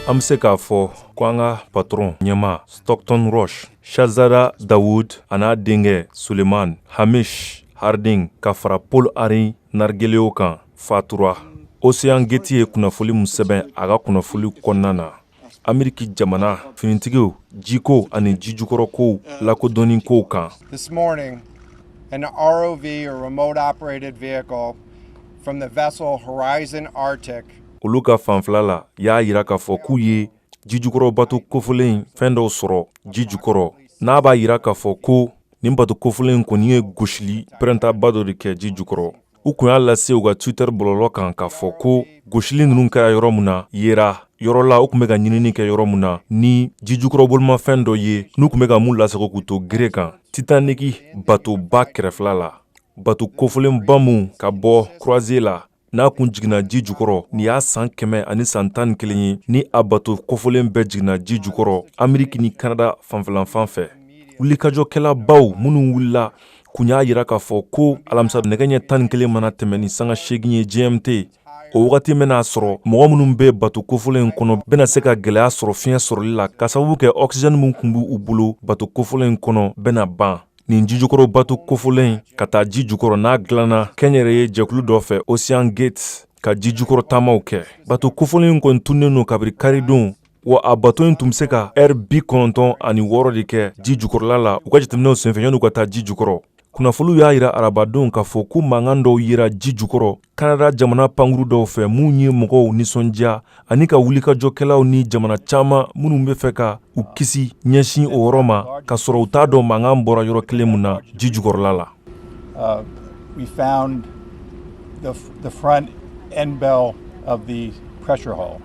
An bɛ se k'a fɔ ko an ka patron ɲɛma Stockton Rush, Shahzada Dawood a n'a denkɛ Suleiman Hamish Harding ka fara Paul Henri Nargeleo kan fatura. Ocean Gate ye kunnafoni min sɛbɛn a ka kunnafoni kɔnɔna na. Ameriki jamana finitigiw jiko ani jijukɔrɔkow lakodɔnni kow kan. This morning, an ROV, or remote operated vehicle, from the vessel Horizon Arctic. Olu ka fanfɛla la y'a yira k'a fɔ k'u ye jijukɔrɔ bato kofolen fɛn dɔw sɔrɔ ji jukɔrɔ. N'a b'a yira k'a fɔ ko nin bato kofolen kɔni ye gosili pɛrɛntaba dɔ de kɛ ji jukɔrɔ. U kun y'a lase u ka Twitter bɔlɔlɔ kan k'a fɔ ko gosili ninnu kɛra yɔrɔ mun na yera yɔrɔ la u kun bɛ ka ɲinini kɛ yɔrɔ mun na ni jijukɔrɔbolimafɛn dɔ ye n'u kun bɛ ka mun lasago k'u to gere kan Titanic batoba kɛrɛfɛla la. Bato kofolenba mun ka bɔ croisier la n'a kun jiginna ji jukɔrɔ ni y'a san 100 ani san 11 ye ni a bato kofolen bɛɛ jiginna ji jukɔrɔ Ameriki ni Canada fanfɛlanfan fɛ. Wulikajɔkɛla baw minnu wulila kun y'a yira k'a fɔ ko alamisa nɛgɛ ɲɛ 11 mana tɛmɛ ni sanga 8 ye GMT. O wagati bɛna sɔrɔ mɔgɔ minnu bɛ bato kofolen kɔnɔ bɛna se ka gɛlɛya sɔrɔ fiɲɛ sɔrɔli la ka sababu kɛ oxygène min kun b'u bolo bato kofolen kɔnɔ bɛna ban. Nin jijukɔrɔ bato kofolen ka taa ji jukɔrɔ n'a dilanna kɛnyɛrɛye jɛkulu dɔ fɛ Ocean Gate ka ji jukɔrɔ taamaw kɛ. Bato kofolen kɔni tunnen no kabiri karidon wa a bato in tun bɛ se ka heure 96 de kɛ ji jukɔrɔla la u ka jateminɛw senfɛ yan'u ka taa ji jukɔrɔ. Kunnafoniw y'a yira arabadenw k'a fɔ ko mankan dɔw yera ji jukɔrɔ Canada jamana pankuru dɔw fɛ mun ye mɔgɔw nisɔndiya ani ka wulikajɔkɛlaw ni jamana caman minnu bɛ fɛ ka u kisi ɲɛsin o yɔrɔ ma ka sɔrɔ u t'a dɔn mankan bɔra yɔrɔ kelen mun na ji jukɔrɔla la. We found the front end bell of the pressure hull.